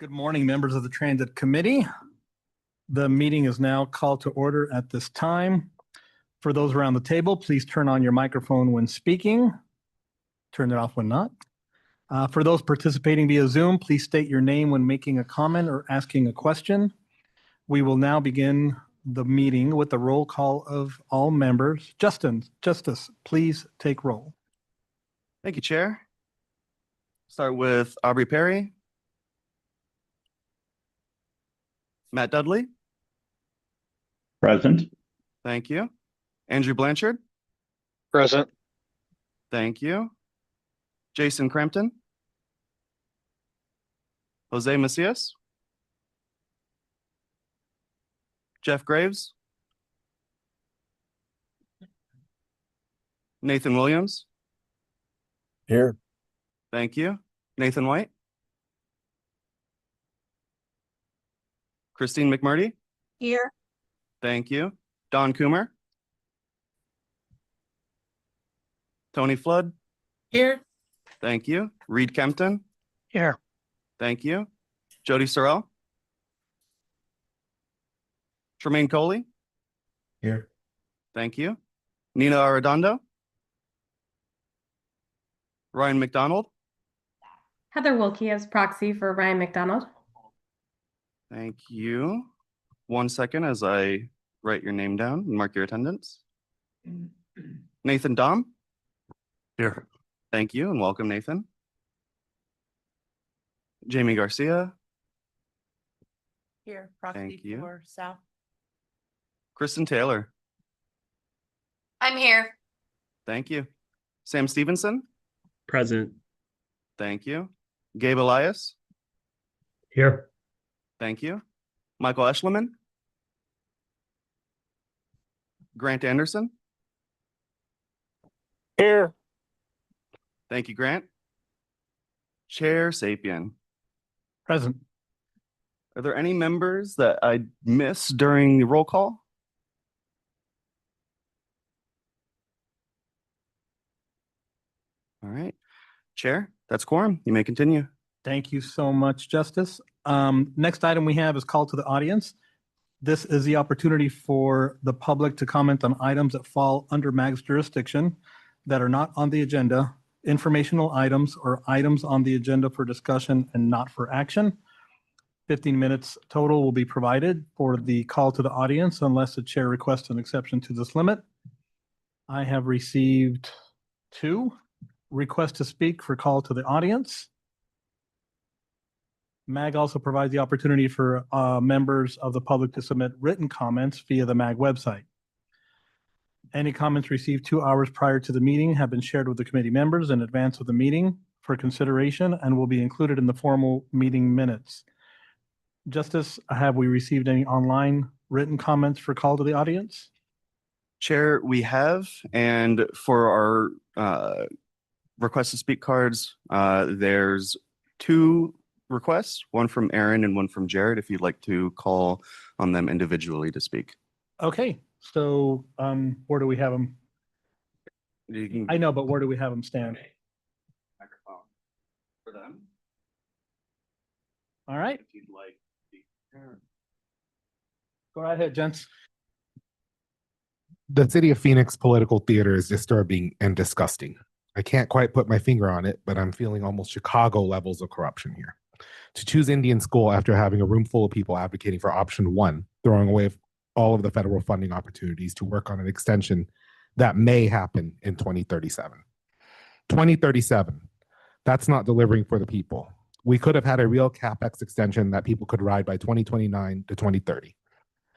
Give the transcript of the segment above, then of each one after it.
Good morning, members of the Transit Committee. The meeting is now called to order at this time. For those around the table, please turn on your microphone when speaking. Turn it off when not. For those participating via Zoom, please state your name when making a comment or asking a question. We will now begin the meeting with the roll call of all members. Justice, please take roll. Thank you, Chair. Start with Aubrey Perry. Matt Dudley. Present. Thank you. Andrew Blanchard. Present. Thank you. Jason Crampton. Jose Macias. Jeff Graves. Nathan Williams. Here. Thank you. Nathan White. Christine McMurdy. Here. Thank you. Don Coomer. Tony Flood. Here. Thank you. Reed Kempton. Here. Thank you. Jody Sorrell. Tremaine Coley. Here. Thank you. Nina Arredondo. Ryan McDonald. Heather Wilkie as proxy for Ryan McDonald. Thank you. 1 second as I write your name down and mark your attendance. Nathan Dom. Here. Thank you and welcome, Nathan. Jamie Garcia. Here. Thank Proxy you. for South. Kristen Taylor. I'm here. Thank you. Sam Stevenson. Present. Thank you. Gabe Elias. Here. Thank you. Michael Eschliman. Grant Anderson. Here. Thank you, Grant. Chair Sapien. Present. Are there any members that I missed during the roll call? All right. Chair, that's quorum. You may continue. Thank you so much, Justice. Next item we have is call to the audience. This is the opportunity for the public to comment on items that fall under MAG's jurisdiction that are not on the agenda, informational items, or items on the agenda for discussion and not for action. 15 minutes total will be provided for the call to the audience unless the chair requests an exception to this limit. I have received 2 requests to speak for call to the audience. MAG also provides the opportunity for members of the public to submit written comments via the MAG website. Any comments received 2 hours prior to the meeting have been shared with the committee members in advance of the meeting for consideration and will be included in the formal meeting minutes. Justice, have we received any online written comments for call to the audience? Chair, we have, and for our request to speak cards, there's 2 requests, one from Aaron and one from Jared, if you'd like to call on them individually to speak. Okay, so where do we have them? You can I know, but where do we have them stand? microphone for them All right, if you'd like. go right ahead, gents. The city of Phoenix political theater is disturbing and disgusting. I can't quite put my finger on it, but I'm feeling almost Chicago levels of corruption here. To choose Indian school after having a room full of people advocating for option 1, throwing away all of the federal funding opportunities to work on an extension that may happen in 2037. 2037, that's not delivering for the people. We could have had a real CapEx extension that people could ride by 2029 to 2030.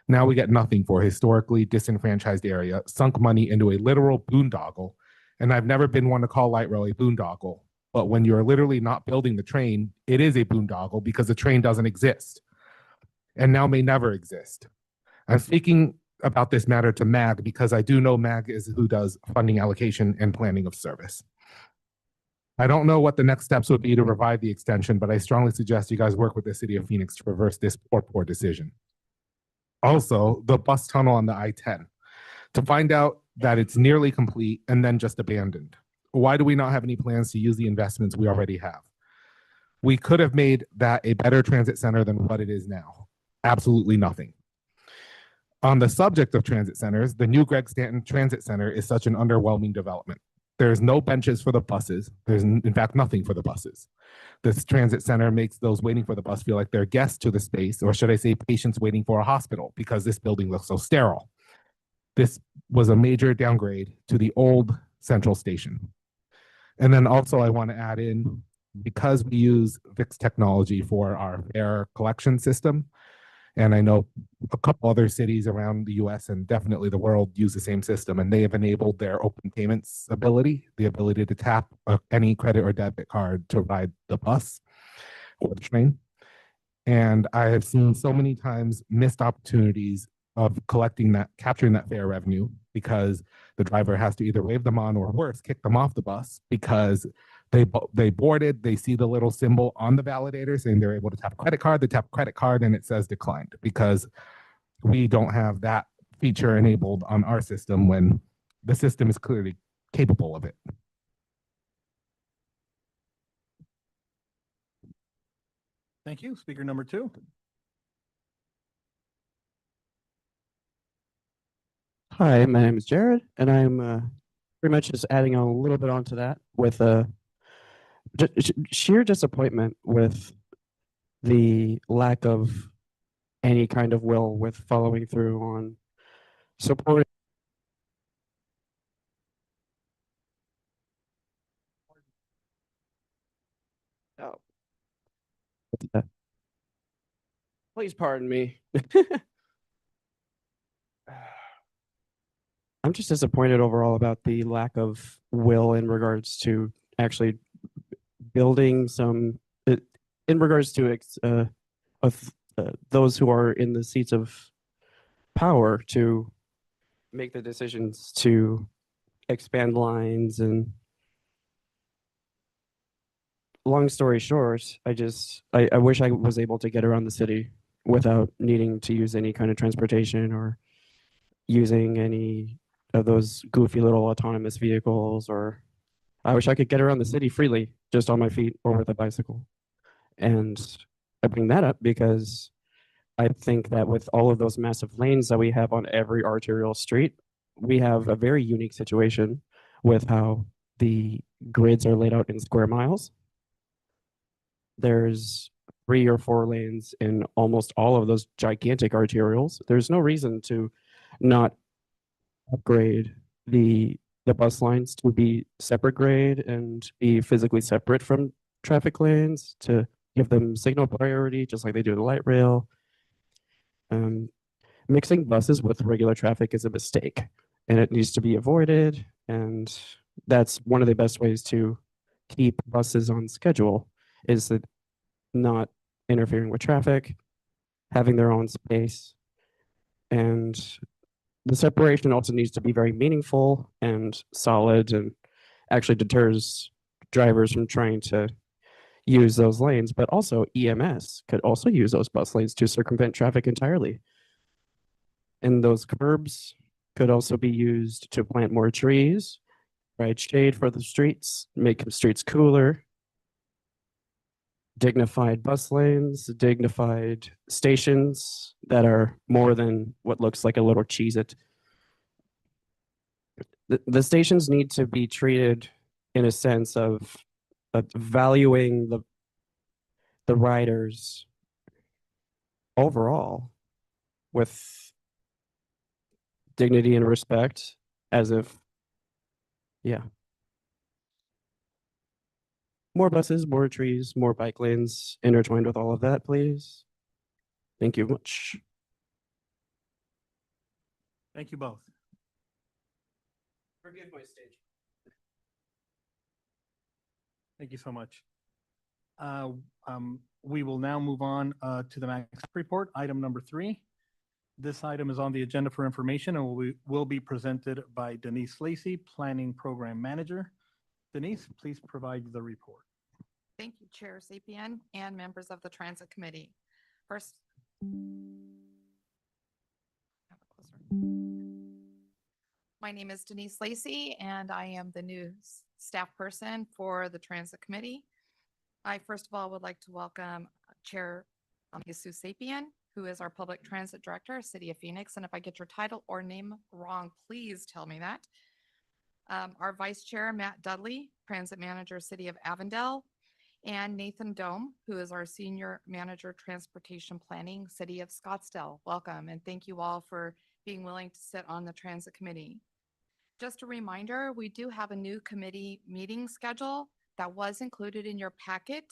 Now we get nothing for a historically disenfranchised area, sunk money into a literal boondoggle. And I've never been one to call light rail a boondoggle, but when you're literally not building the train, it is a boondoggle because the train doesn't exist and now may never exist. I'm speaking about this matter to MAG because I do know MAG is who does funding allocation and planning of service. I don't know what the next steps would be to revive the extension, but I strongly suggest you guys work with the city of Phoenix to reverse this poor decision. Also, the bus tunnel on the I-10. To find out that it's nearly complete and then just abandoned. Why do we not have any plans to use the investments we already have? We could have made that a better transit center than what it is now. Absolutely nothing. On the subject of transit centers, the new Greg Stanton Transit Center is such an underwhelming development. There's no benches for the buses. There's, in fact, nothing for the buses. This transit center makes those waiting for the bus feel like they're guests to the space, or should I say patients waiting for a hospital, because this building looks so sterile. This was a major downgrade to the old central station. And then also I want to add in, because we use VIX technology for our fare collection system, and I know a couple other cities around the US and definitely the world use the same system, and they have enabled their open payments ability, the ability to tap any credit or debit card to ride the bus or the train. And I have seen so many times missed opportunities of capturing that fare revenue, because the driver has to either wave them on or worse, kick them off the bus because they boarded, they see the little symbol on the validator saying they're able to tap a credit card, they tap a credit card and it says declined, because we don't have that feature enabled on our system when the system is clearly capable of it. Thank you. Speaker number 2. Hi, my name is Jared, and I'm pretty much just adding on a little bit onto that with sheer disappointment with the lack of any kind of will with following through on supporting. Oh, what's that? Please pardon me. I'm just disappointed overall about the lack of will in regards to actually building some, in regards to those who are in the seats of power to make the decisions to expand lines. And long story short, I wish I was able to get around the city without needing to use any kind of transportation or using any of those goofy little autonomous vehicles, or I wish I could get around the city freely just on my feet or with a bicycle. And I bring that up because I think that with all of those massive lanes that we have on every arterial street, we have a very unique situation with how the grids are laid out in square miles. There's 3 or 4 lanes in almost all of those gigantic arterials. There's no reason to not upgrade the bus lines to be separate grade and be physically separate from traffic lanes, to give them signal priority, just like they do the light rail. Mixing buses with regular traffic is a mistake, and it needs to be avoided. And that's one of the best ways to keep buses on schedule, is that not interfering with traffic, having their own space. And the separation also needs to be very meaningful and solid, and actually deters drivers from trying to use those lanes. But also EMS could also use those bus lanes to circumvent traffic entirely. And those curbs could also be used to plant more trees, provide shade for the streets, make the streets cooler. Dignified bus lanes, dignified stations that are more than what looks like a little Cheez-It. The stations need to be treated in a sense of valuing the riders overall with dignity and respect, as if, yeah. More buses, more trees, more bike lanes intertwined with all of that, please. Thank you much. Thank you both. Forgive my stage. Thank you so much. We will now move on to the Max report, item number 3. This item is on the agenda for information and will be presented by Denise Lacey, Planning Program Manager. Denise, please provide the report. Thank you, Chair Sapien and members of the Transit Committee. First, my name is Denise Lacey, and I am the new staff person for the Transit Committee. I first of all would like to welcome Chair Jesus Sapien, who is our Public Transit Director, City of Phoenix. And if I get your title or name wrong, please tell me that. Our Vice Chair, Matt Dudley, Transit Manager, City of Avondale, and Nathan Dome, who is our Senior Manager, Transportation Planning, City of Scottsdale. Welcome, and thank you all for being willing to sit on the Transit Committee. Just a reminder, we do have a new committee meeting schedule that was included in your packet.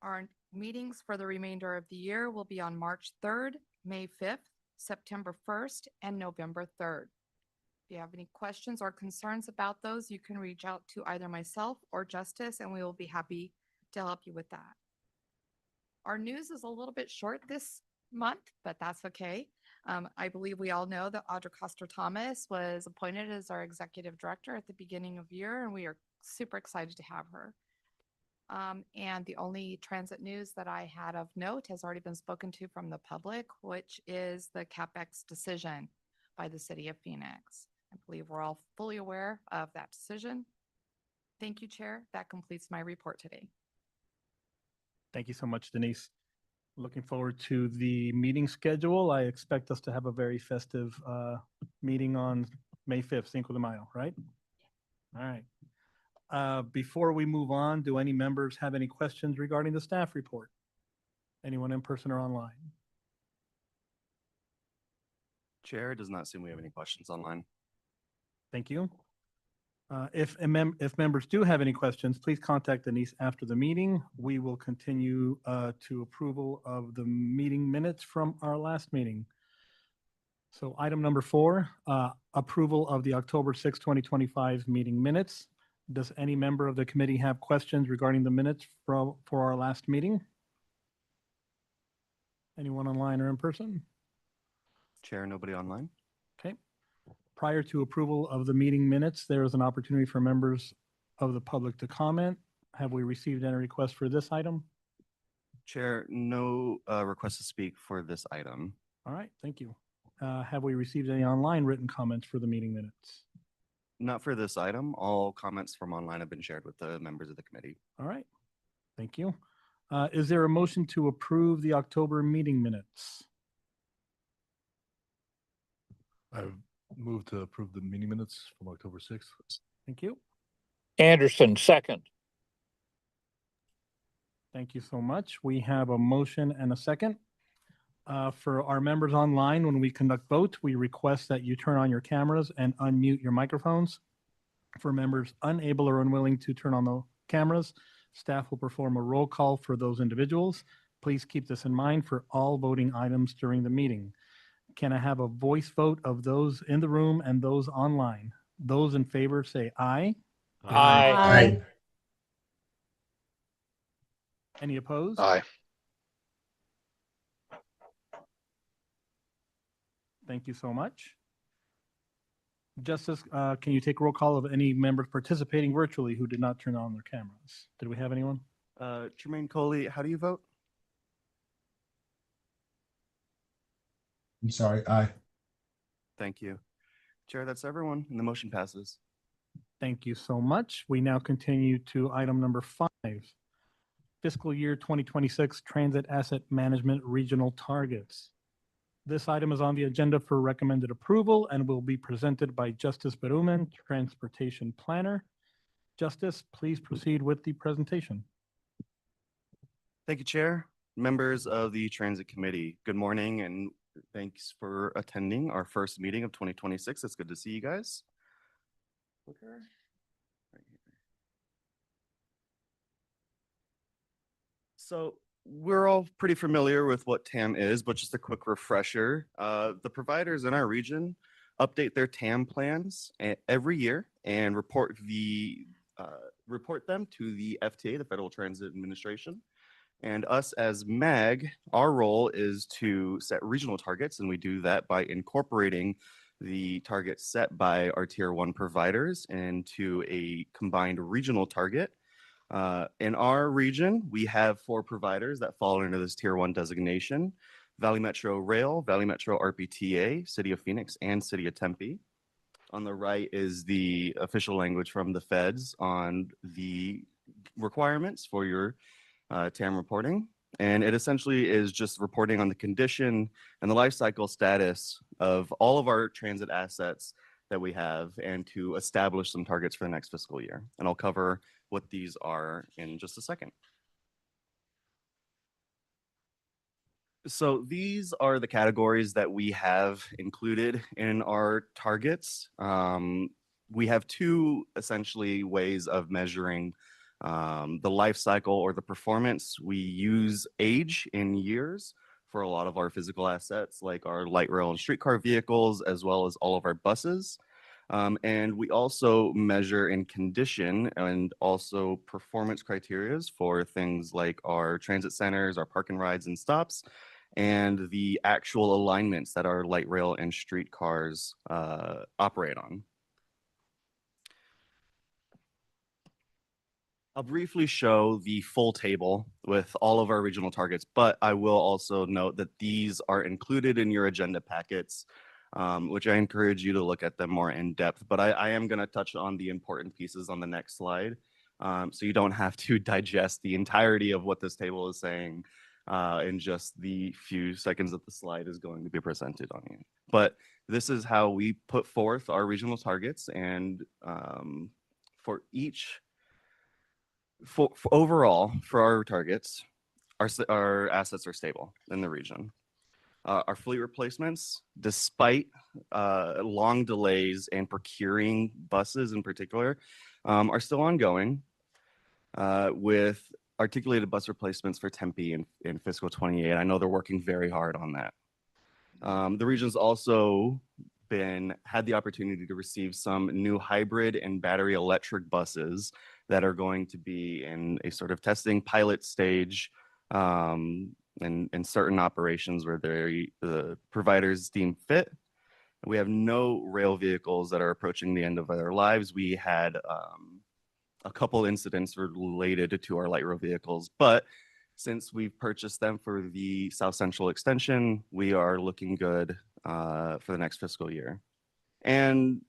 Our meetings for the remainder of the year will be on March 3rd, May 5th, September 1st, and November 3rd. If you have any questions or concerns about those, you can reach out to either myself or Justice, and we will be happy to help you with that. Our news is a little bit short this month, but that's okay. I believe we all know that Audra Coster-Thomas was appointed as our executive director at the beginning of the year, and we are super excited to have her. And the only transit news that I had of note has already been spoken to from the public, which is the CapEx decision by the City of Phoenix. I believe we're all fully aware of that decision. Thank you, Chair. That completes my report today. Thank you so much, Denise. Looking forward to the meeting schedule. I expect us to have a very festive meeting on May 5th, Cinco de Mayo, right? All right. Before we move on, do any members have any questions regarding the staff report? Anyone in person or online? Chair, it does not seem we have any questions online. Thank you. If members do have any questions, please contact Denise after the meeting. We will continue to approval of the meeting minutes from our last meeting. So item number 4, approval of the October 6, 2025 meeting minutes. Does any member of the committee have questions regarding the minutes for our last meeting? Anyone online or in person? Chair, nobody online. Okay. Prior to approval of the meeting minutes, there is an opportunity for members of the public to comment. Have we received any requests for this item? Chair, no request to speak for this item. All right, thank you. Have we received any online written comments for the meeting minutes? Not for this item. All comments from online have been shared with the members of the committee. All right, thank you. Is there a motion to approve the October meeting minutes? I move to approve the meeting minutes from October 6th. Thank you. Anderson, second. Thank you so much. We have a motion and a second. For our members online, when we conduct votes, we request that you turn on your cameras and unmute your microphones. For members unable or unwilling to turn on the cameras, staff will perform a roll call for those individuals. Please keep this in mind for all voting items during the meeting. Can I have a voice vote of those in the room and those online? Those in favor say aye. Aye. Any opposed? Aye. Thank you so much. Justice, can you take roll call of any members participating virtually who did not turn on their cameras? Did we have anyone? Jermaine Coley, how do you vote? I'm sorry, aye. Thank you. Chair, that's everyone, and the motion passes. Thank you so much. We now continue to item number 5, fiscal year 2026 Transit Asset Management Regional Targets. This item is on the agenda for recommended approval and will be presented by Justice Berumen, Transportation Planner. Justice, please proceed with the presentation. Thank you, Chair. Members of the Transit Committee, good morning and thanks for attending our first meeting of 2026. It's good to see you guys. Clicker. Right here. So we're all pretty familiar with what TAM is, but just a quick refresher. The providers in our region update their TAM plans every year and report them to the FTA, the Federal Transit Administration. And us as MAG, our role is to set regional targets, and we do that by incorporating the targets set by our Tier 1 providers into a combined regional target. In our region, we have 4 providers that fall under this Tier 1 designation: Valley Metro Rail, Valley Metro RPTA, City of Phoenix, and City of Tempe. On the right is the official language from the feds on the requirements for your TAM reporting. And it essentially is just reporting on the condition and the life cycle status of all of our transit assets that we have and to establish some targets for the next fiscal year. And I'll cover what these are in just a second. So these are the categories that we have included in our targets. We have two essentially ways of measuring the life cycle or the performance. We use age in years for a lot of our physical assets, like our light rail and streetcar vehicles, as well as all of our buses. And we also measure in condition and also performance criterias for things like our transit centers, our park and rides and stops, and the actual alignments that our light rail and streetcars operate on. I'll briefly show the full table with all of our regional targets, but I will also note that these are included in your agenda packets, which I encourage you to look at them more in depth. But I am going to touch on the important pieces on the next slide, so you don't have to digest the entirety of what this table is saying in just the few seconds that the slide is going to be presented on you. But this is how we put forth our regional targets, and for each, for overall, for our targets, our assets are stable in the region. Our fleet replacements, despite long delays in procuring buses in particular, are still ongoing with articulated bus replacements for Tempe in fiscal 28. I know they're working very hard on that. The region's also had the opportunity to receive some new hybrid and battery electric buses that are going to be in a sort of testing pilot stage in certain operations where the providers deem fit. We have no rail vehicles that are approaching the end of their lives. We had a couple incidents related to our light rail vehicles, but since we've purchased them for the South Central extension, we are looking good for the next fiscal year. And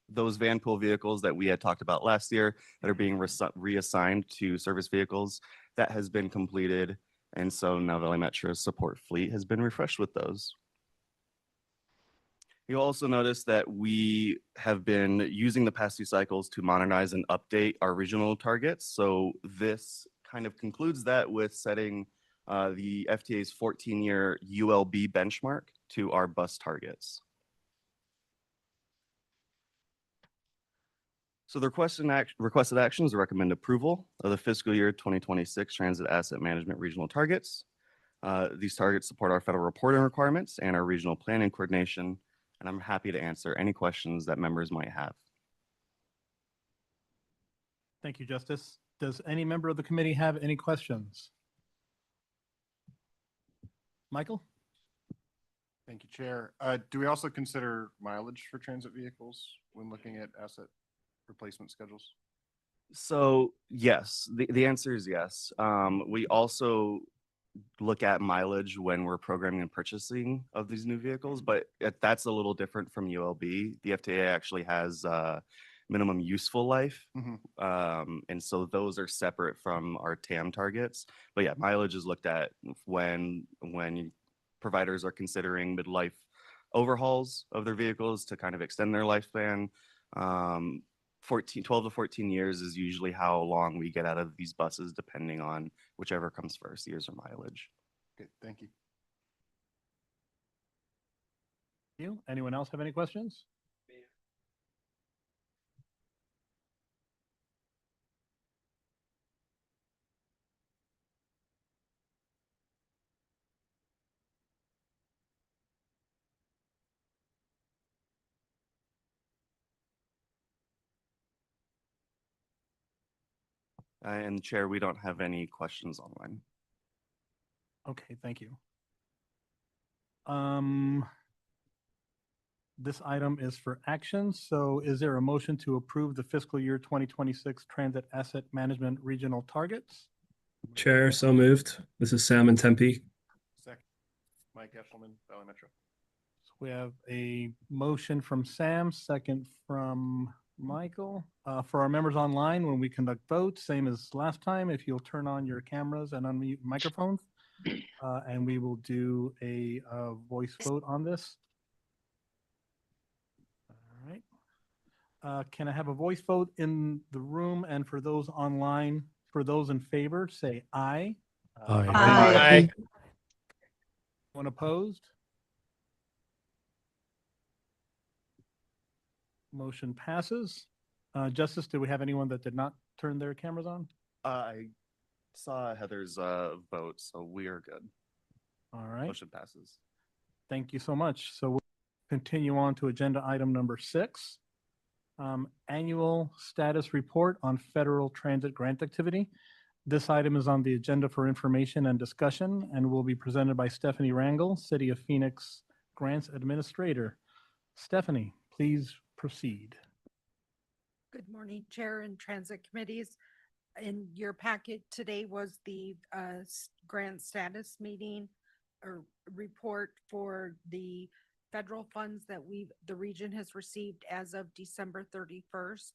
those van pool vehicles that we had talked about last year that are being reassigned to service vehicles, that has been completed. And so now Valley Metro's support fleet has been refreshed with those. You'll also notice that we have been using the past 2 cycles to modernize and update our regional targets. So this kind of concludes that with setting the FTA's 14-year ULB benchmark to our bus targets. So the requested actions recommend approval of the fiscal year 2026 Transit Asset Management Regional Targets. These targets support our federal reporting requirements and our regional planning coordination, and I'm happy to answer any questions that members might have. Thank you, Justice. Does any member of the committee have any questions? Michael? Thank you, Chair. Do we also consider mileage for transit vehicles when looking at asset replacement schedules? So yes, the answer is yes. We also look at mileage when we're programming and purchasing of these new vehicles, but that's a little different from ULB. The FTA actually has minimum useful life. And so those are separate from our TAM targets. But yeah, mileage is looked at when providers are considering midlife overhauls of their vehicles to kind of extend their lifespan. 12 to 14 years is usually how long we get out of these buses, depending on whichever comes first, years or mileage. Okay, thank you. Anyone else have any questions? And Chair, we don't have any questions online. Okay, thank you. This item is for action. So is there a motion to approve the fiscal year 2026 Transit Asset Management Regional Targets? Chair, so moved. This is Sam in Tempe. Second, Mike Eshelman, Valley Metro. So we have a motion from Sam, second from Michael. For our members online, when we conduct votes, same as last time, if you'll turn on your cameras and unmute microphones, and we will do a voice vote on this. All right. Can I have a voice vote in the room? And for those online, for those in favor, say aye. Aye. Aye. Anyone opposed? Motion passes. Justice, do we have anyone that did not turn their cameras on? I saw Heather's vote, so we are good. All right. Motion passes. Thank you so much. So we'll continue on to agenda item number 6. Annual status report on federal transit grant activity. This item is on the agenda for information and discussion and will be presented by Stephanie Rangel, City of Phoenix Grants Administrator. Stephanie, please proceed. Good morning, Chair and Transit Committees. In your packet today was the grant status meeting or report for the federal funds that the region has received as of December 31st.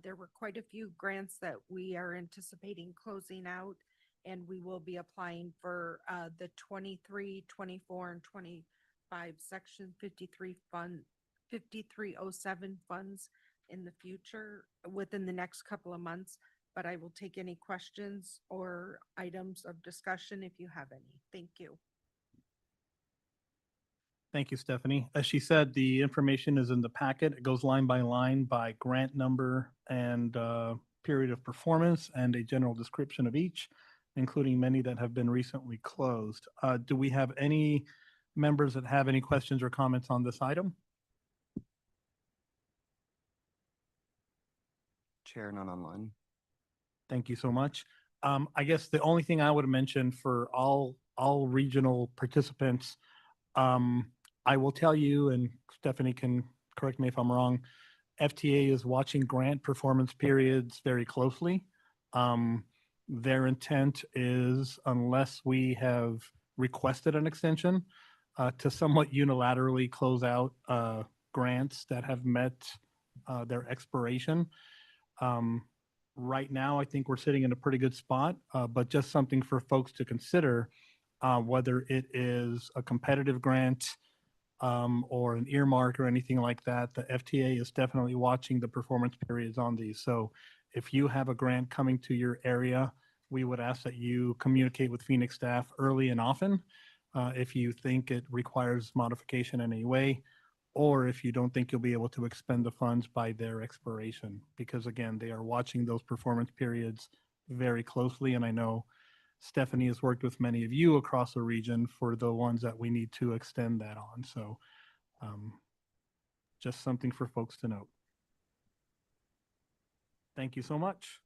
There were quite a few grants that we are anticipating closing out, and we will be applying for the 23, 24, and 25 Section 5307 funds in the future within the next couple of months. But I will take any questions or items of discussion if you have any. Thank you. Thank you, Stephanie. As she said, the information is in the packet. It goes line by grant number and period of performance and a general description of each, including many that have been recently closed. Do we have any members that have any questions or comments on this item? Chair, none online. Thank you so much. I guess the only thing I would mention for all regional participants, I will tell you, and Stephanie can correct me if I'm wrong, FTA is watching grant performance periods very closely. Their intent is, unless we have requested an extension, to somewhat unilaterally close out grants that have met their expiration. Right now, I think we're sitting in a pretty good spot, but just something for folks to consider, whether it is a competitive grant or an earmark or anything like that. The FTA is definitely watching the performance periods on these. So if you have a grant coming to your area, we would ask that you communicate with Phoenix staff early and often if you think it requires modification in any way, or if you don't think you'll be able to expend the funds by their expiration, because again, they are watching those performance periods very closely. And I know Stephanie has worked with many of you across the region for the ones that we need to extend that on. So just something for folks to note. Thank you so much.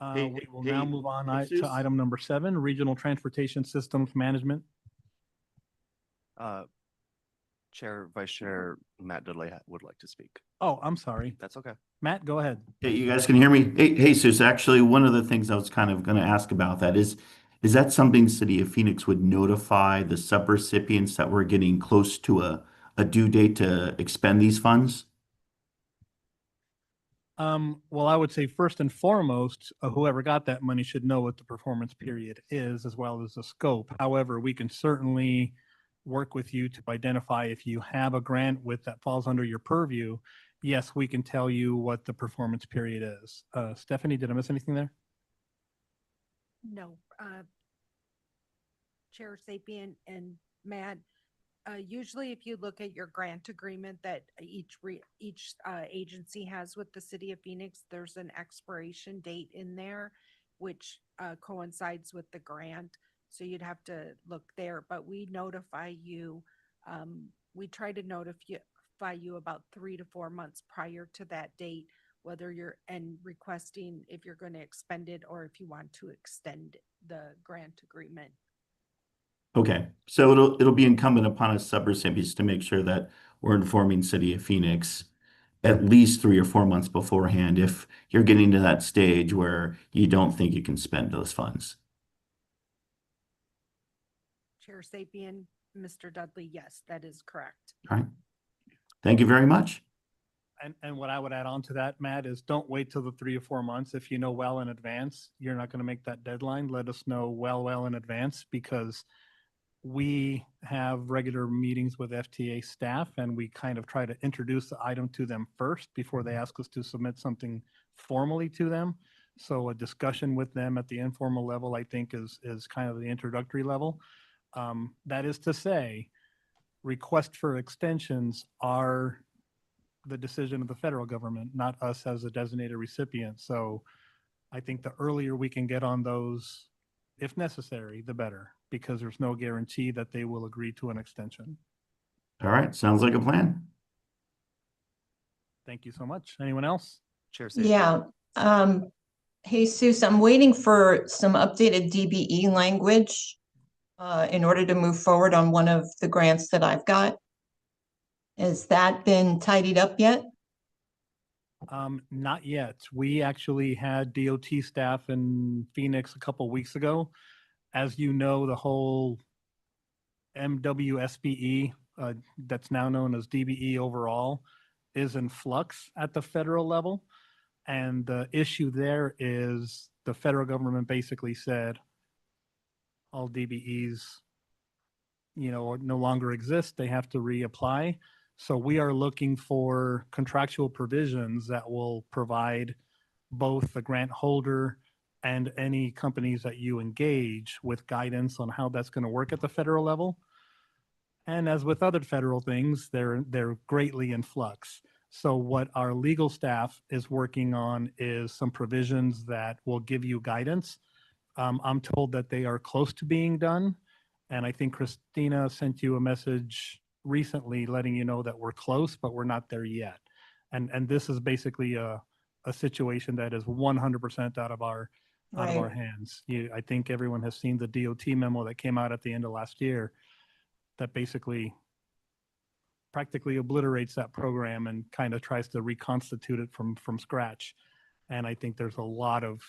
We will now move on to item number 7, Regional Transportation Systems Management. Chair, Vice Chair Matt Dudley would like to speak. Oh, I'm sorry. That's okay. Matt, go ahead. Hey, you guys can hear me? Hey, Sus, actually, one of the things I was kind of going to ask about that is that something City of Phoenix would notify the subrecipients that we're getting close to a due date to expend these funds? Well, I would say first and foremost, whoever got that money should know what the performance period is, as well as the scope. However, we can certainly work with you to identify if you have a grant that falls under your purview. Yes, we can tell you what the performance period is. Stephanie, did I miss anything there? No. Chair Sapien and Matt, usually if you look at your grant agreement that each agency has with the City of Phoenix, there's an expiration date in there, which coincides with the grant. So you'd have to look there, but we notify you. We try to notify you about 3 to 4 months prior to that date, whether you're requesting if you're going to expend it or if you want to extend the grant agreement. Okay, so it'll be incumbent upon us subrecipients to make sure that we're informing City of Phoenix at least 3 or 4 months beforehand if you're getting to that stage where you don't think you can spend those funds. Chair Sapien, Mr. Dudley, yes, that is correct. All right. Thank you very much. And what I would add on to that, Matt, is don't wait till the 3 or 4 months. If you know well in advance, you're not going to make that deadline. Let us know well in advance, because we have regular meetings with FTA staff and we kind of try to introduce the item to them first before they ask us to submit something formally to them. So a discussion with them at the informal level, I think, is kind of the introductory level. That is to say, requests for extensions are the decision of the federal government, not us as a designated recipient. So I think the earlier we can get on those, if necessary, the better, because there's no guarantee that they will agree to an extension. All right, sounds like a plan. Thank you so much. Anyone else? Chair Sapien. Yeah. Jesus, I'm waiting for some updated DBE language in order to move forward on one of the grants that I've got. Has that been tidied up yet? Not yet. We actually had DOT staff in Phoenix a couple weeks ago. As you know, the whole MWSBE, that's now known as DBE overall, is in flux at the federal level. And the issue there is the federal government basically said all DBEs, no longer exist. They have to reapply. So we are looking for contractual provisions that will provide both the grant holder and any companies that you engage with guidance on how that's going to work at the federal level. And as with other federal things, they're greatly in flux. So what our legal staff is working on is some provisions that will give you guidance. I'm told that they are close to being done. And I think Christina sent you a message recently letting you know that we're close, but we're not there yet. And this is basically a situation that is 100% out of our hands. I think everyone has seen the DOT memo that came out at the end of last year that basically practically obliterates that program and kind of tries to reconstitute it from scratch. And I think there's a lot of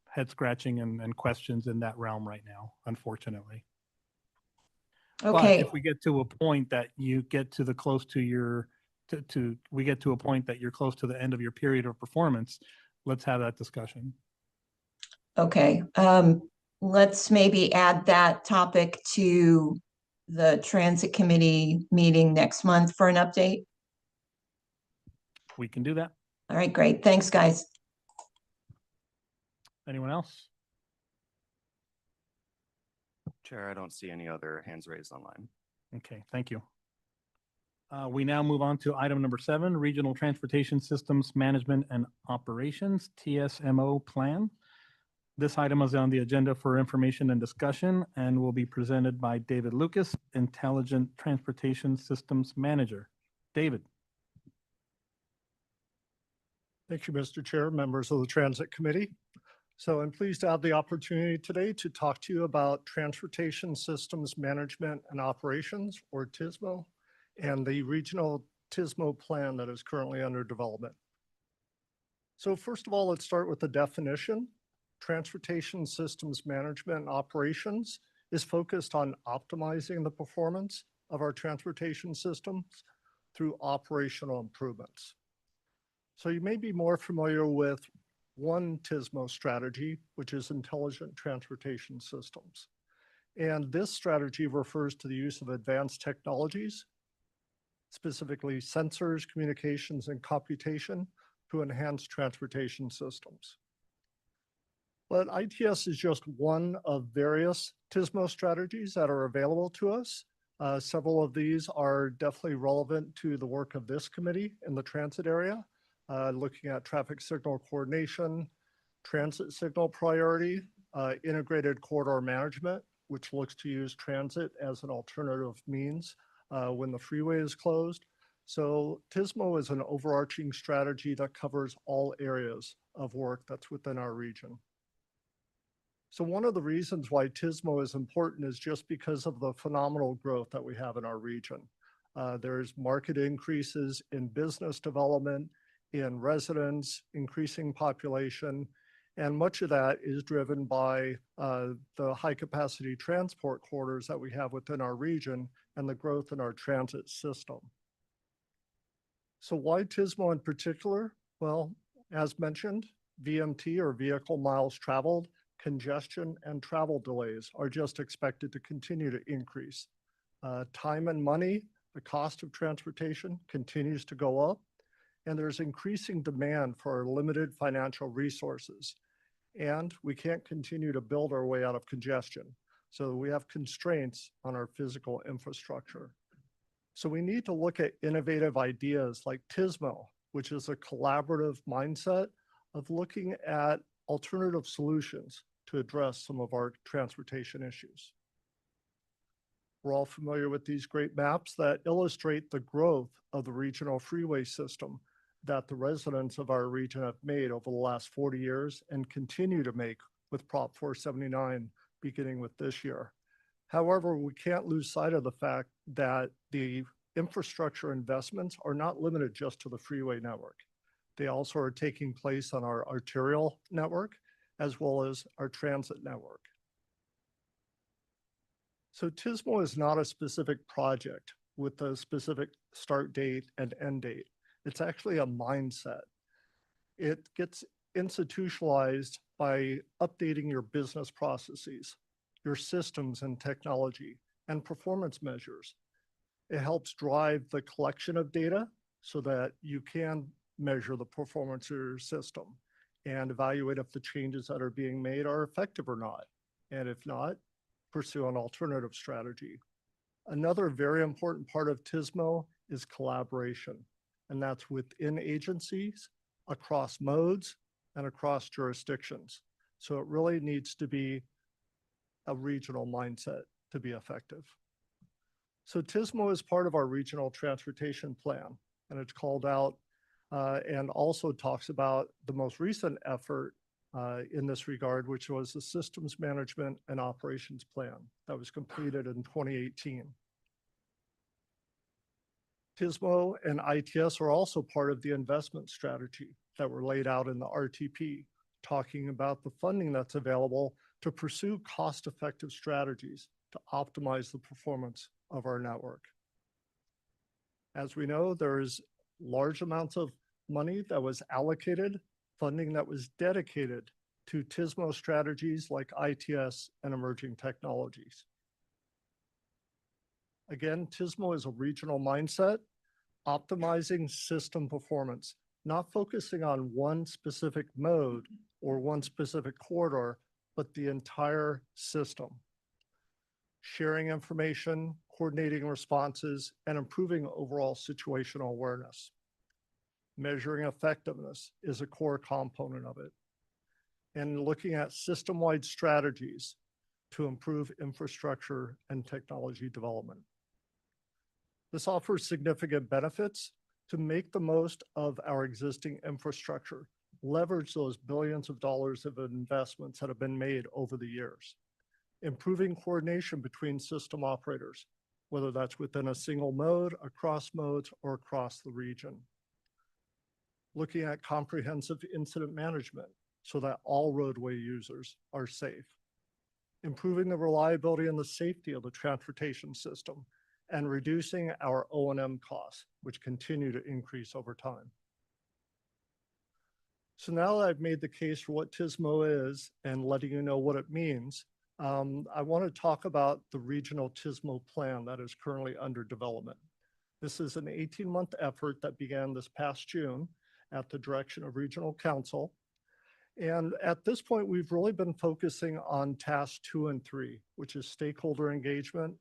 head scratching and questions in that realm right now, unfortunately. Okay. But if we get to a point that you get to the close to your, we get to a point that you're close to the end of your period of performance, let's have that discussion. Okay. Let's maybe add that topic to the transit committee meeting next month for an update. We can do that. All right, great. Thanks, guys. Anyone else? Chair, I don't see any other hands raised online. Okay, thank you. We now move on to item number 7, Regional Transportation Systems Management and Operations, TSMO Plan. This item is on the agenda for information and discussion and will be presented by David Lucas, Intelligent Transportation Systems Manager. David. Thank you, Mr. Chair, members of the Transit Committee. So I'm pleased to have the opportunity today to talk to you about Transportation Systems Management and Operations, or TSMO, and the regional TSMO plan that is currently under development. So first of all, let's start with the definition. Transportation Systems Management and Operations is focused on optimizing the performance of our transportation systems through operational improvements. So you may be more familiar with one TSMO strategy, which is Intelligent Transportation Systems. And this strategy refers to the use of advanced technologies, specifically sensors, communications, and computation to enhance transportation systems. But ITS is just one of various TSMO strategies that are available to us. Several of these are definitely relevant to the work of this committee in the transit area, looking at traffic signal coordination, transit signal priority, integrated corridor management, which looks to use transit as an alternative means when the freeway is closed. So TSMO is an overarching strategy that covers all areas of work that's within our region. So one of the reasons why TSMO is important is just because of the phenomenal growth that we have in our region. There's market increases in business development, in residents, increasing population, and much of that is driven by the high capacity transport corridors that we have within our region and the growth in our transit system. So why Tismo in particular? Well, as mentioned, VMT or vehicle miles traveled, congestion and travel delays are just expected to continue to increase. Time and money, the cost of transportation continues to go up, and there's increasing demand for our limited financial resources. And we can't continue to build our way out of congestion. So we have constraints on our physical infrastructure. So we need to look at innovative ideas like Tismo, which is a collaborative mindset of looking at alternative solutions to address some of our transportation issues. We're all familiar with these great maps that illustrate the growth of the regional freeway system that the residents of our region have made over the last 40 years and continue to make with Prop 479 beginning with this year. However, we can't lose sight of the fact that the infrastructure investments are not limited just to the freeway network. They also are taking place on our arterial network as well as our transit network. So Tismo is not a specific project with a specific start date and end date. It's actually a mindset. It gets institutionalized by updating your business processes, your systems and technology, and performance measures. It helps drive the collection of data so that you can measure the performance of your system and evaluate if the changes that are being made are effective or not. And if not, pursue an alternative strategy. Another very important part of Tismo is collaboration, and that's within agencies, across modes, and across jurisdictions. So it really needs to be a regional mindset to be effective. So Tismo is part of our regional transportation plan, and it's called out and also talks about the most recent effort in this regard, which was the Systems Management and Operations Plan that was completed in 2018. Tismo and ITS are also part of the investment strategy that were laid out in the RTP, talking about the funding that's available to pursue cost-effective strategies to optimize the performance of our network. As we know, there is large amounts of money that was allocated, funding that was dedicated to Tismo strategies like ITS and emerging technologies. Again, Tismo is a regional mindset, optimizing system performance, not focusing on one specific mode or one specific corridor, but the entire system. Sharing information, coordinating responses, and improving overall situational awareness. Measuring effectiveness is a core component of it. And looking at system-wide strategies to improve infrastructure and technology development. This offers significant benefits to make the most of our existing infrastructure, leverage those billions of dollars of investments that have been made over the years. Improving coordination between system operators, whether that's within a single mode, across modes, or across the region. Looking at comprehensive incident management so that all roadway users are safe. Improving the reliability and the safety of the transportation system, and reducing our O&M costs, which continue to increase over time. So now that I've made the case for what Tismo is and letting you know what it means, I want to talk about the regional Tismo plan that is currently under development. This is an 18-month effort that began this past June at the direction of Regional Council. And at this point, we've really been focusing on tasks 2 and 3, which is stakeholder engagement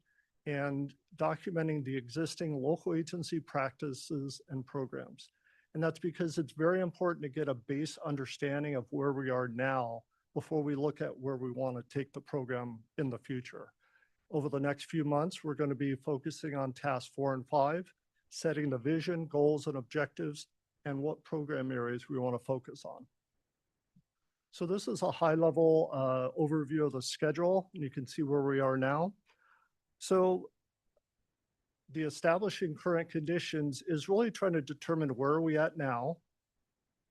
and documenting the existing local agency practices and programs. And that's because it's very important to get a base understanding of where we are now before we look at where we want to take the program in the future. Over the next few months, we're going to be focusing on tasks 4 and 5, setting the vision, goals, and objectives, and what program areas we want to focus on. So this is a high-level overview of the schedule, and you can see where we are now. So the establishing current conditions is really trying to determine where are we at now,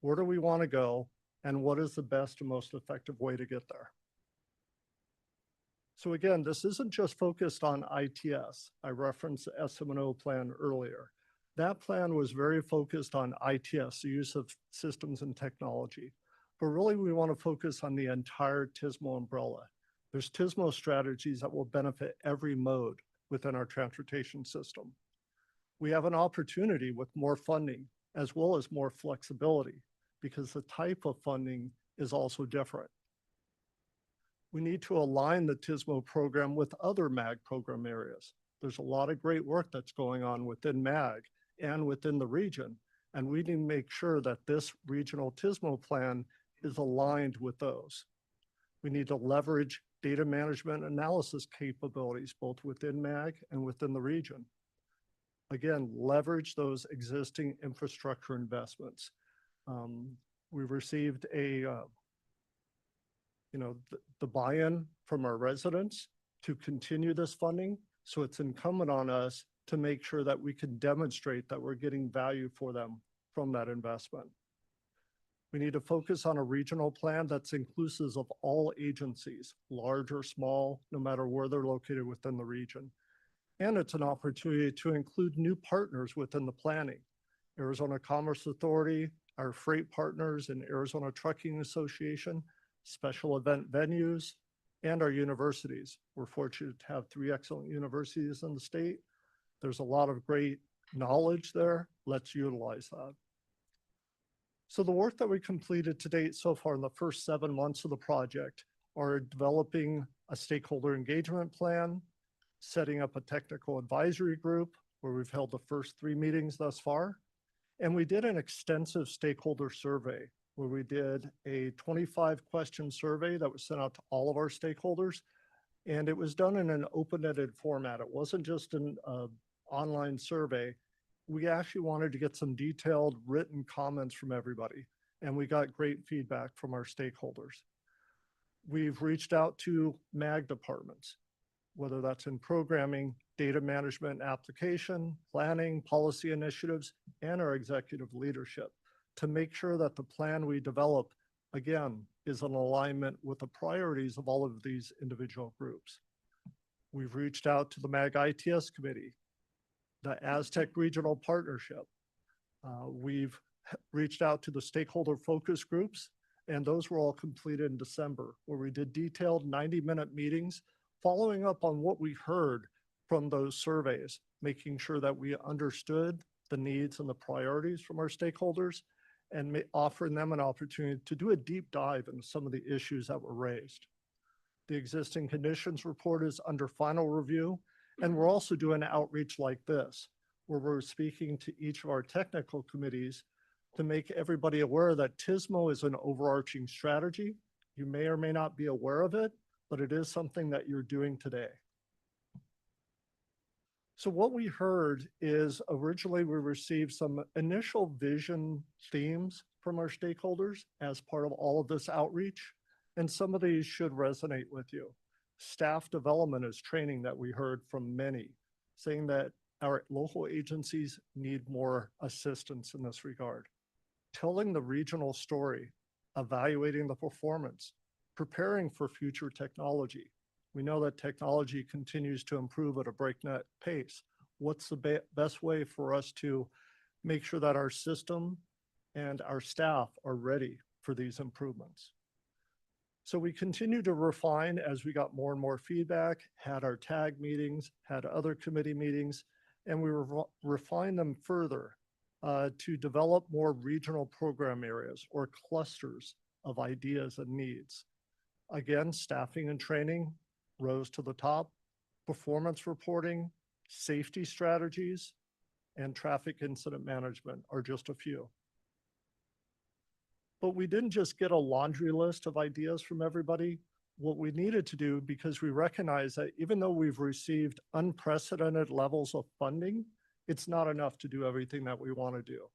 where do we want to go, and what is the best and most effective way to get there. So again, this isn't just focused on ITS. I referenced the SM&O plan earlier. That plan was very focused on ITS, the use of systems and technology. But really, we want to focus on the entire TISMO umbrella. There's TISMO strategies that will benefit every mode within our transportation system. We have an opportunity with more funding as well as more flexibility because the type of funding is also different. We need to align the TISMO program with other MAG program areas. There's a lot of great work that's going on within MAG and within the region, and we need to make sure that this regional TISMO plan is aligned with those. We need to leverage data management analysis capabilities both within MAG and within the region. Again, leverage those existing infrastructure investments. We've received the buy-in from our residents to continue this funding. So it's incumbent on us to make sure that we can demonstrate that we're getting value for them from that investment. We need to focus on a regional plan that's inclusive of all agencies, large or small, no matter where they're located within the region. And it's an opportunity to include new partners within the planning. Arizona Commerce Authority, our freight partners in Arizona Trucking Association, special event venues, and our universities. We're fortunate to have 3 excellent universities in the state. There's a lot of great knowledge there. Let's utilize that. So the work that we completed to date so far in the first 7 months of the project are developing a stakeholder engagement plan, setting up a technical advisory group where we've held the first 3 meetings thus far. And we did an extensive stakeholder survey where we did a 25-question survey that was sent out to all of our stakeholders. And it was done in an open-ended format. It wasn't just an online survey. We actually wanted to get some detailed written comments from everybody. And we got great feedback from our stakeholders. We've reached out to MAG departments, whether that's in programming, data management, application, planning, policy initiatives, and our executive leadership to make sure that the plan we develop, again, is in alignment with the priorities of all of these individual groups. We've reached out to the MAG ITS committee, the Aztec Regional Partnership. We've reached out to the stakeholder focus groups, and those were all completed in December, where we did detailed 90-minute meetings following up on what we heard from those surveys, making sure that we understood the needs and the priorities from our stakeholders and offering them an opportunity to do a deep dive into some of the issues that were raised. The existing conditions report is under final review, and we're also doing outreach like this, where we're speaking to each of our technical committees to make everybody aware that TISMO is an overarching strategy. You may or may not be aware of it, but it is something that you're doing today. So what we heard is originally we received some initial vision themes from our stakeholders as part of all of this outreach, and some of these should resonate with you. Staff development is training that we heard from many, saying that our local agencies need more assistance in this regard. Telling the regional story, evaluating the performance, preparing for future technology. We know that technology continues to improve at a breakneck pace. What's the best way for us to make sure that our system and our staff are ready for these improvements? So we continue to refine as we got more and more feedback, had our TAG meetings, had other committee meetings, and we refined them further to develop more regional program areas or clusters of ideas and needs. Again, staffing and training rose to the top, performance reporting, safety strategies, and traffic incident management are just a few. But we didn't just get a laundry list of ideas from everybody. What we needed to do, because we recognize that even though we've received unprecedented levels of funding, it's not enough to do everything that we want to do.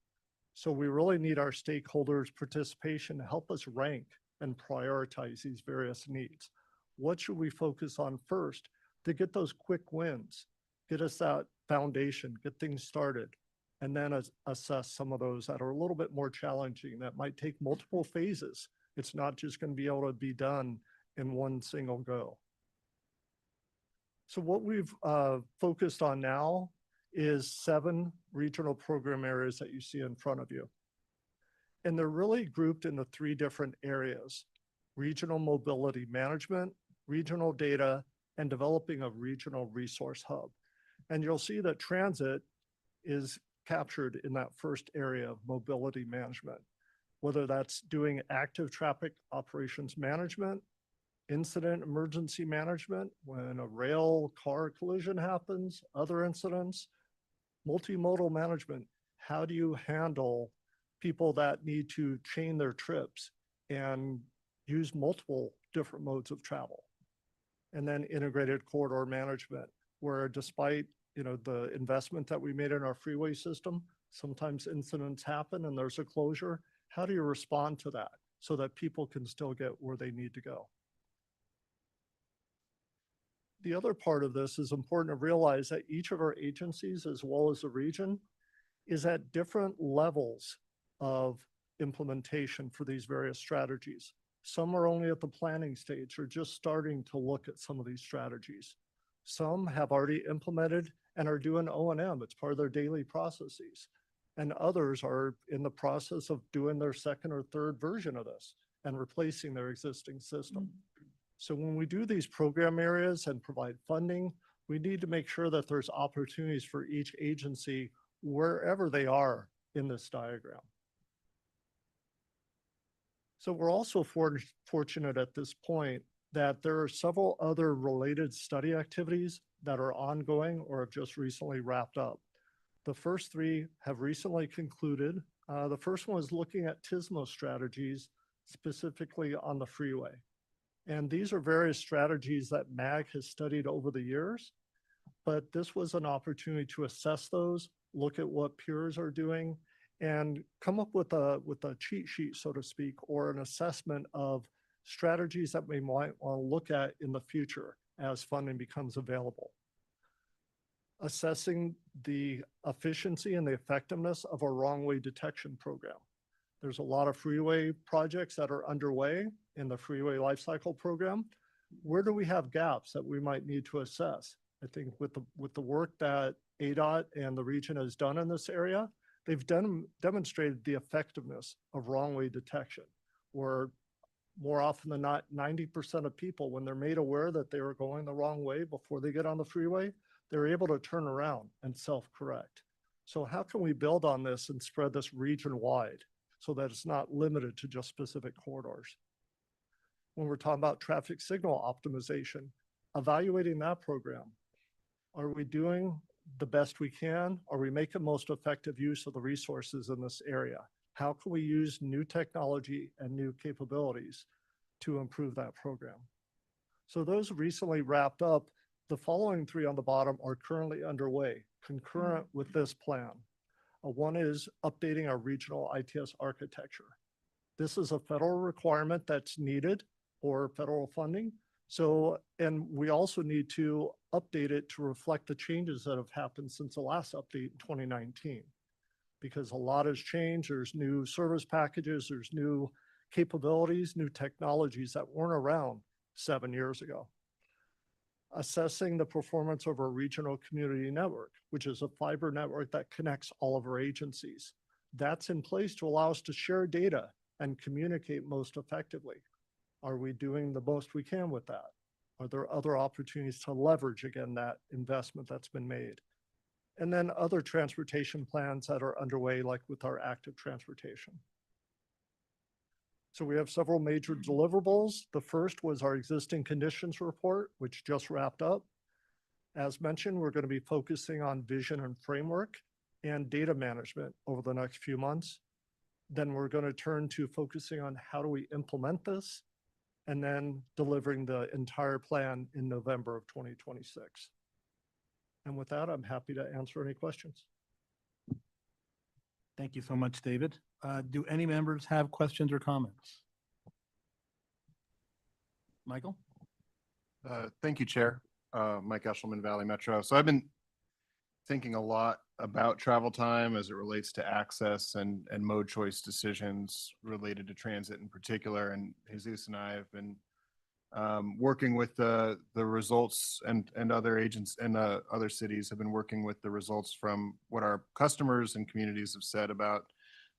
So we really need our stakeholders' participation to help us rank and prioritize these various needs. What should we focus on first to get those quick wins, get us that foundation, get things started, and then assess some of those that are a little bit more challenging, that might take multiple phases. It's not just going to be able to be done in one single go. So what we've focused on now is 7 regional program areas that you see in front of you. And they're really grouped into 3 different areas: regional mobility management, regional data, and developing a regional resource hub. And you'll see that transit is captured in that first area of mobility management, whether that's doing active traffic operations management, incident emergency management, when a rail car collision happens, other incidents, multimodal management. How do you handle people that need to chain their trips and use multiple different modes of travel? And then integrated corridor management, where despite the investment that we made in our freeway system, sometimes incidents happen and there's a closure. How do you respond to that so that people can still get where they need to go? The other part of this is important to realize that each of our agencies, as well as the region, is at different levels of implementation for these various strategies. Some are only at the planning stage or just starting to look at some of these strategies. Some have already implemented and are doing O&M. It's part of their daily processes. And others are in the process of doing their second or third version of this and replacing their existing system. So when we do these program areas and provide funding, we need to make sure that there's opportunities for each agency wherever they are in this diagram. So we're also fortunate at this point that there are several other related study activities that are ongoing or have just recently wrapped up. The first 3 have recently concluded. The first one is looking at TSMO strategies, specifically on the freeway. And these are various strategies that MAG has studied over the years, but this was an opportunity to assess those, look at what peers are doing, and come up with a cheat sheet, so to speak, or an assessment of strategies that we might want to look at in the future as funding becomes available. Assessing the efficiency and the effectiveness of our wrong-way detection program. There's a lot of freeway projects that are underway in the freeway lifecycle program. Where do we have gaps that we might need to assess? I think with the work that ADOT and the region has done in this area, they've demonstrated the effectiveness of wrong-way detection, where more often than not, 90% of people, when they're made aware that they were going the wrong way before they get on the freeway, they're able to turn around and self-correct. So how can we build on this and spread this region-wide so that it's not limited to just specific corridors? When we're talking about traffic signal optimization, evaluating that program, are we doing the best we can? Are we making most effective use of the resources in this area? How can we use new technology and new capabilities to improve that program? So those recently wrapped up. The following 3 on the bottom are currently underway, concurrent with this plan. One is updating our regional ITS architecture. This is a federal requirement that's needed for federal funding. So, and we also need to update it to reflect the changes that have happened since the last update in 2019. Because a lot has changed. There's new service packages, there's new capabilities, new technologies that weren't around 7 years ago. Assessing the performance of our regional community network, which is a fiber network that connects all of our agencies. That's in place to allow us to share data and communicate most effectively. Are we doing the most we can with that? Are there other opportunities to leverage, again, that investment that's been made? And then other transportation plans that are underway, like with our active transportation. So we have several major deliverables. The first was our existing conditions report, which just wrapped up. As mentioned, we're going to be focusing on vision and framework and data management over the next few months. Then we're going to turn to focusing on how do we implement this, and then delivering the entire plan in November of 2026. And with that, I'm happy to answer any questions. Thank you so much, David. Do any members have questions or comments? Michael? Thank you, Chair. Mike Eshelman, Valley Metro. So I've been thinking a lot about travel time as it relates to access and mode choice decisions related to transit in particular. And Jesus and I have been working with the results and other agents and other cities have been working with the results from what our customers and communities have said about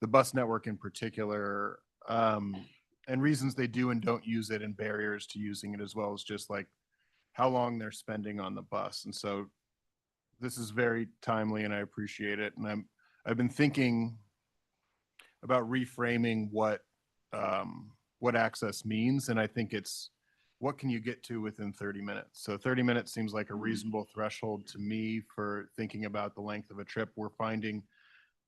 the bus network in particular, and reasons they do and don't use it and barriers to using it, as well as just like how long they're spending on the bus. And so this is very timely and I appreciate it. And I've been thinking about reframing what access means. And I think it's, what can you get to within 30 minutes? So 30 minutes seems like a reasonable threshold to me for thinking about the length of a trip. We're finding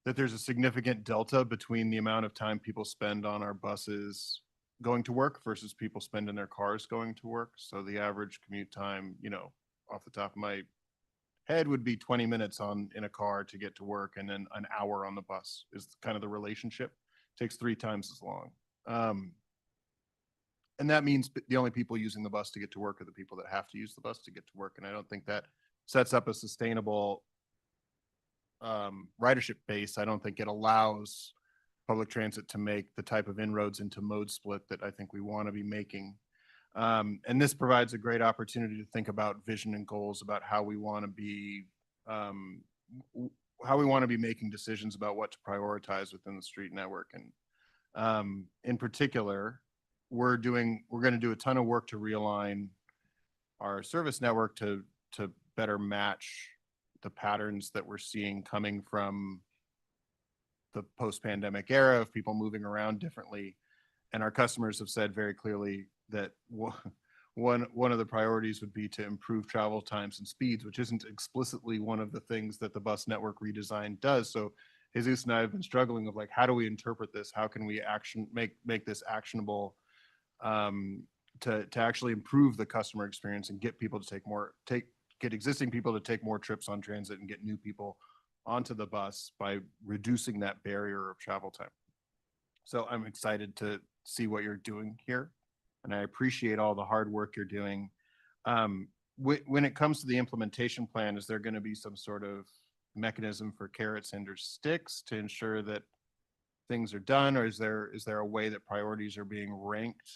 that there's a significant delta between the amount of time people spend on our buses going to work versus people spend in their cars going to work. So the average commute time, you know, off the top of my head would be 20 minutes in a car to get to work, and then an hour on the bus is kind of the relationship. Takes 3 times as long. And that means the only people using the bus to get to work are the people that have to use the bus to get to work. And I don't think that sets up a sustainable ridership base. I don't think it allows public transit to make the type of inroads into mode split that I think we want to be making. And this provides a great opportunity to think about vision and goals about how we want to be making decisions about what to prioritize within the street network. And in particular, we're going to do a ton of work to realign our service network to better match the patterns that we're seeing coming from the post-pandemic era of people moving around differently. And our customers have said very clearly that one of the priorities would be to improve travel times and speeds, which isn't explicitly one of the things that the bus network redesign does. So Jesus and I have been struggling with, like, how do we interpret this? How can we make this actionable to actually improve the customer experience and get people to get existing people to take more trips on transit and get new people onto the bus by reducing that barrier of travel time. So I'm excited to see what you're doing here, and I appreciate all the hard work you're doing. When it comes to the implementation plan, is there going to be some sort of mechanism for carrots and or sticks to ensure that things are done, or is there a way that priorities are being ranked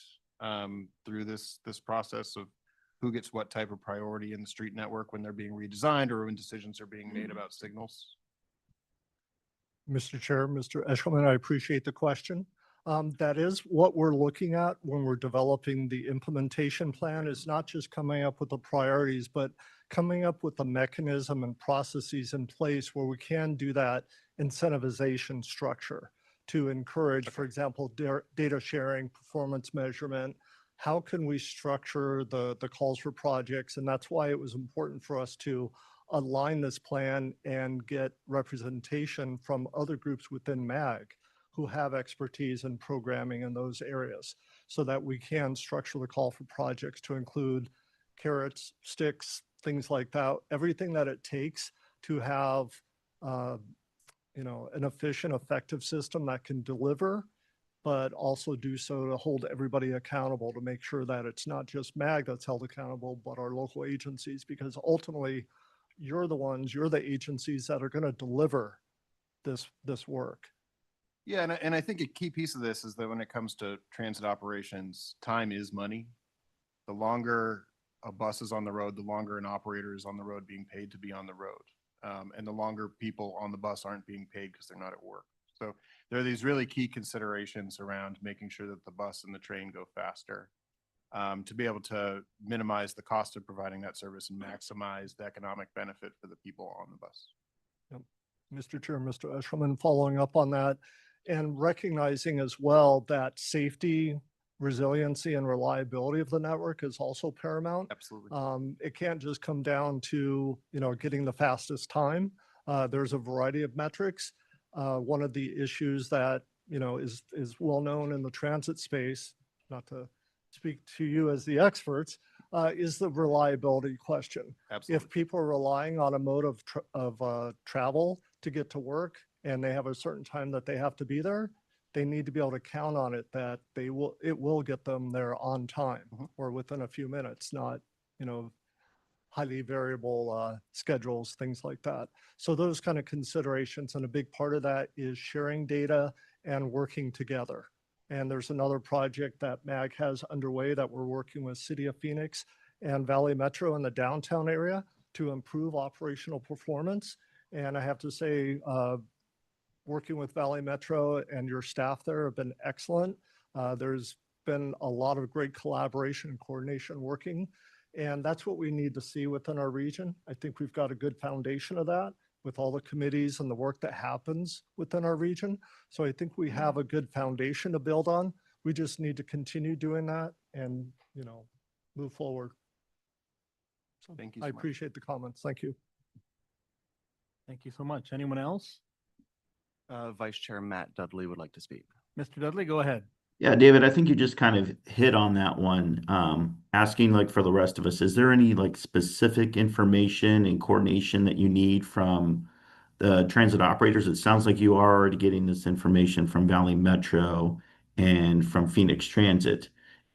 through this process of who gets what type of priority in the street network when they're being redesigned or when decisions are being made about signals? Mr. Chair, Mr. Eshelman, I appreciate the question. That is what we're looking at when we're developing the implementation plan, is not just coming up with the priorities, but coming up with the mechanism and processes in place where we can do that incentivization structure to encourage, for example, data sharing, performance measurement. How can we structure the calls for projects? And that's why it was important for us to align this plan and get representation from other groups within MAG who have expertise in programming in those areas, so that we can structure the call for projects to include carrots, sticks, things like that, everything that it takes to have an efficient, effective system that can deliver, but also do so to hold everybody accountable, to make sure that it's not just MAG that's held accountable, but our local agencies, because ultimately you're the agencies that are going to deliver this work. Yeah, and I think a key piece of this is that when it comes to transit operations, time is money. The longer a bus is on the road, the longer an operator is on the road being paid to be on the road. And the longer people on the bus aren't being paid because they're not at work. So there are these really key considerations around making sure that the bus and the train go faster, to be able to minimize the cost of providing that service and maximize the economic benefit for the people on the bus. Yep. Mr. Chair, Mr. Eshelman, following up on that and recognizing as well that safety, resiliency, and reliability of the network is also paramount. Absolutely. It can't just come down to, getting the fastest time. There's a variety of metrics. One of the issues that, is well known in the transit space, not to speak to you as the experts, is the reliability question. Absolutely. If people are relying on a mode of travel to get to work and they have a certain time that they have to be there, they need to be able to count on it that it will get them there on time or within a few minutes, not, highly variable schedules, things like that. So those kind of considerations, and a big part of that is sharing data and working together. And there's another project that MAG has underway that we're working with City of Phoenix and Valley Metro in the downtown area to improve operational performance. And I have to say, working with Valley Metro and your staff there have been excellent. There's been a lot of great collaboration and coordination working, and that's what we need to see within our region. I think we've got a good foundation of that with all the committees and the work that happens within our region. So I think we have a good foundation to build on. We just need to continue doing that and, you know, move forward. So Thank you I so much. appreciate the comments. Thank you. Thank you so much. Anyone else? Vice Chair Matt Dudley would like to speak. Mr. Dudley, go ahead. Yeah, David, I think you just kind of hit on that one. Asking like for the rest of us, is there any like specific information and coordination that you need from the transit operators? It sounds like you are already getting this information from Valley Metro and from Phoenix Transit.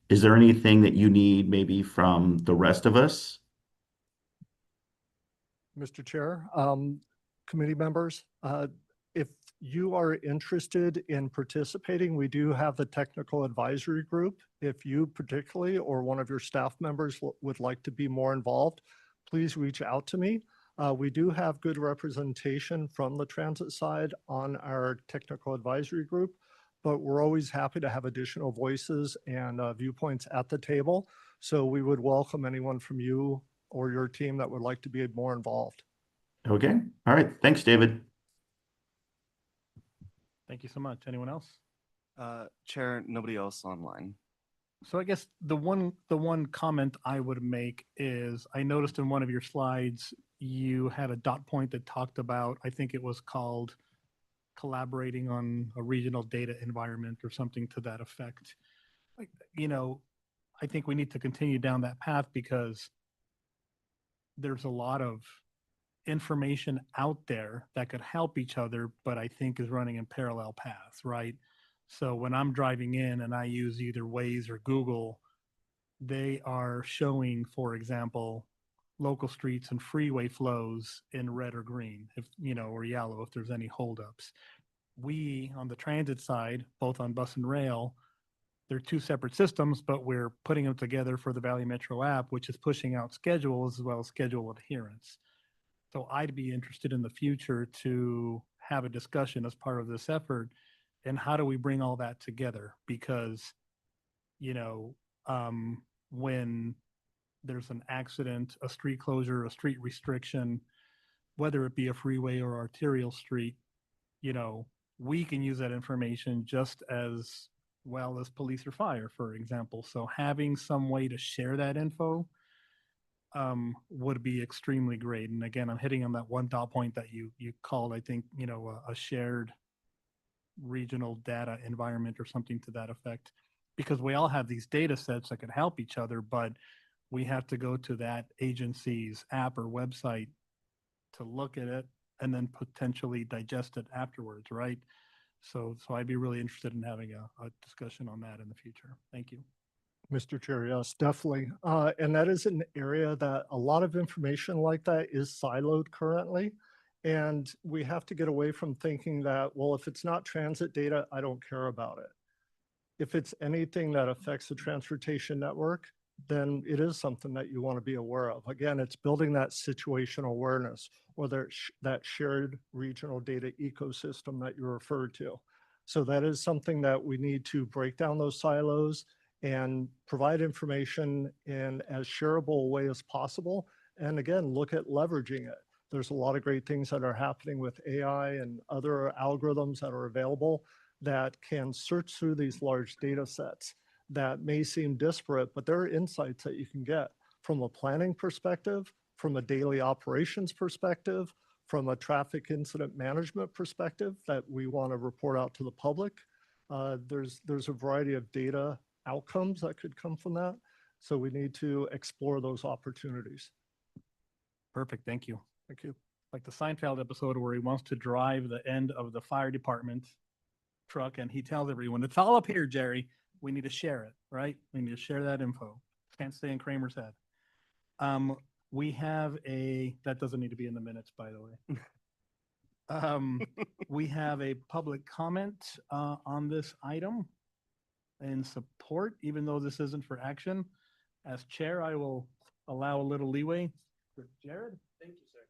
Is there anything that you need maybe from the rest of us? Mr. Chair, committee members, if you are interested in participating, we do have the technical advisory group. If you particularly or one of your staff members would like to be more involved, please reach out to me. We do have good representation from the transit side on our technical advisory group, but we're always happy to have additional voices and viewpoints at the table. So we would welcome anyone from you or your team that would like to be more involved. Okay. All right. Thanks, David. Thank you so much. Anyone else? Chair, nobody else online. So I guess the one comment I would make is I noticed in one of your slides, you had a dot point that talked about, I think it was called collaborating on a regional data environment or something to that effect. Like, you know, I think we need to continue down that path because there's a lot of information out there that could help each other, but I think is running in parallel paths, right? So when I'm driving in and I use either Waze or Google, they are showing, for example, local streets and freeway flows in red or green, if you know, or yellow if there's any holdups. We on the transit side, both on bus and rail, they're two separate systems, but we're putting them together for the Valley Metro app, which is pushing out schedules as well as schedule adherence. So I'd be interested in the future to have a discussion as part of this effort. And how do we bring all that together? Because, you know, when there's an accident, a street closure, a street restriction, whether it be a freeway or arterial street, you know, we can use that information just as well as police or fire, for example. So having some way to share that info would be extremely great. And again, I'm hitting on that one dot point that you called, I think, you know, a shared regional data environment or something to that effect, because we all have these data sets that could help each other, but we have to go to that agency's app or website to look at it and then potentially digest it afterwards, right? So I'd be really interested in having a discussion on that in the future. Thank you. Mr. Chair, yes, definitely. And that is an area that a lot of information like that is siloed currently. And we have to get away from thinking that, well, if it's not transit data, I don't care about it. If it's anything that affects the transportation network, then it is something that you want to be aware of. Again, it's building that situational awareness, or that shared regional data ecosystem that you referred to. So that is something that we need to break down those silos and provide information in as shareable a way as possible. And again, look at leveraging it. There's a lot of great things that are happening with AI and other algorithms that are available that can search through these large data sets that may seem disparate, but there are insights that you can get from a planning perspective, from a daily operations perspective, from a traffic incident management perspective that we want to report out to the public. There's a variety of data outcomes that could come from that. So we need to explore those opportunities. Perfect. Thank you. Thank you. Like the Seinfeld episode where he wants to drive the end of the fire department truck and he tells everyone, it's all up here, Jerry. We need to share it, right? We need to share that info. Can't stay in Kramer's head. We have that doesn't need to be in the minutes, by the way. We have a public comment on this item. in support, even though this isn't for action. As chair, I will allow a little leeway. For Jared? Thank you, sir.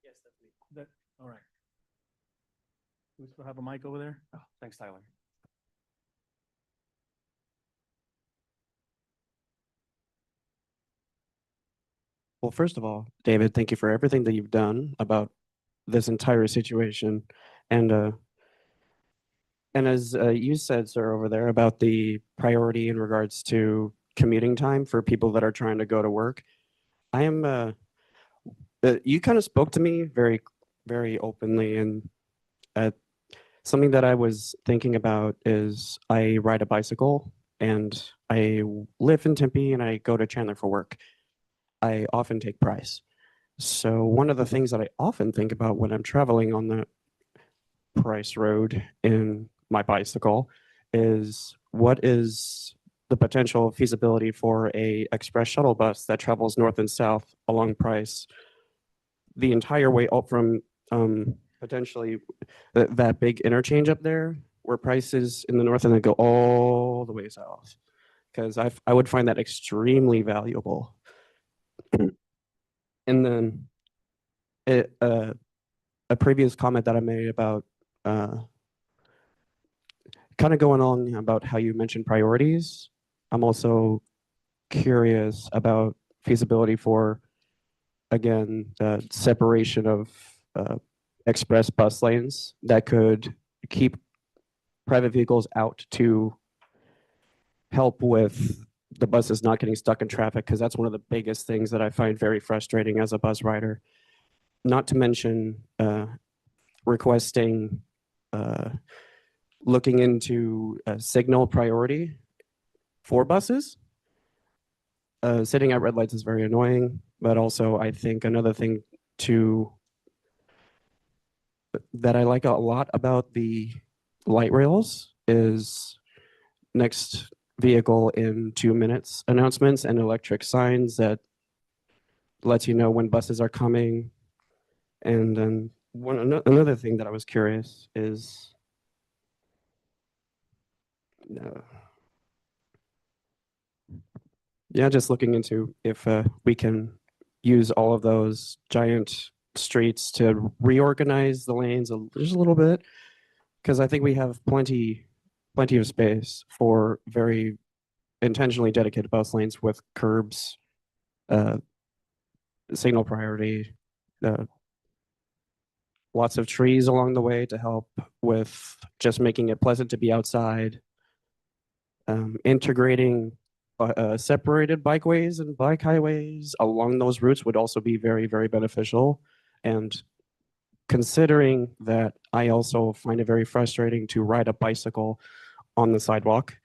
Yes, that's me. That, all right. We still have a mic over there? Oh, thanks, Tyler. Well, first of all, David, thank you for everything that you've done about this entire situation. And as you said, sir, over there about the priority in regards to commuting time for people that are trying to go to work, I am, you kind of spoke to me very, very openly, and something that I was thinking about is I ride a bicycle and I live in Tempe and I go to Chandler for work. I often take Price. So one of the things that I often think about when I'm traveling on the Price Road in my bicycle is what is the potential feasibility for a express shuttle bus that travels north and south along Price the entire way up from potentially that big interchange up there where Price is in the north and then go all the way south, because I would find that extremely valuable. And then a previous comment that I made about kind of going on about how you mentioned priorities. I'm also curious about feasibility for, again, the separation of express bus lanes that could keep private vehicles out to help with the buses not getting stuck in traffic, because that's one of the biggest things that I find very frustrating as a bus rider. Not to mention requesting, looking into signal priority for buses. Sitting at red lights is very annoying, but also I think another thing that I like a lot about the light rails is next vehicle in 2 minutes announcements and electric signs that lets you know when buses are coming. And then another thing that I was curious is just looking into if we can use all of those giant streets to reorganize the lanes just a little bit, because I think we have plenty of space for very intentionally dedicated bus lanes with curbs, signal priority, lots of trees along the way to help with just making it pleasant to be outside, integrating separated bikeways and bike highways along those routes would also be very, very beneficial. And considering that I also find it very frustrating to ride a bicycle on the sidewalk,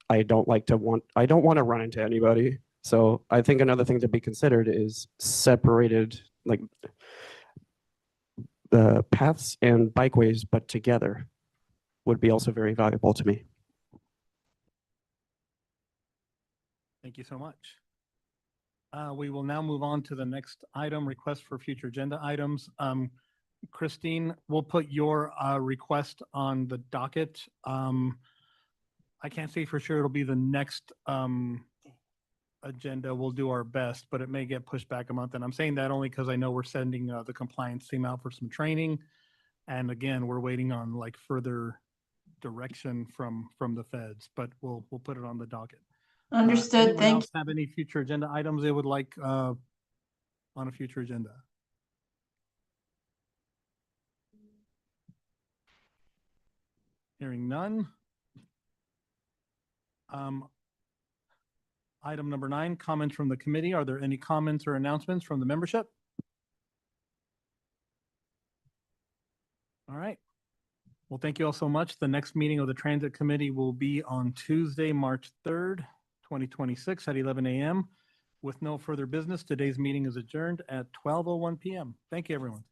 I don't want to run into anybody. So I think another thing to be considered is separated, like the paths and bikeways, but together would be also very valuable to me. Thank you so much. We will now move on to the next item, request for future agenda items. Christine, we'll put your request on the docket. I can't say for sure it'll be the next agenda. We'll do our best, but it may get pushed back a month. And I'm saying that only because I know we're sending the compliance team out for some training. And again, we're waiting on like further direction from the feds, but we'll put it on the docket. Understood. Anyone Thank else have any future agenda items they would like on a future agenda? Hearing none. Item number 9, comments from the committee. Are there any comments or announcements from the membership? All right. Well, thank you all so much. The next meeting of the Transit Committee will be on Tuesday, March 3rd, 2026 at 11 a.m. With no further business, today's meeting is adjourned at 12:01 p.m. Thank you, everyone.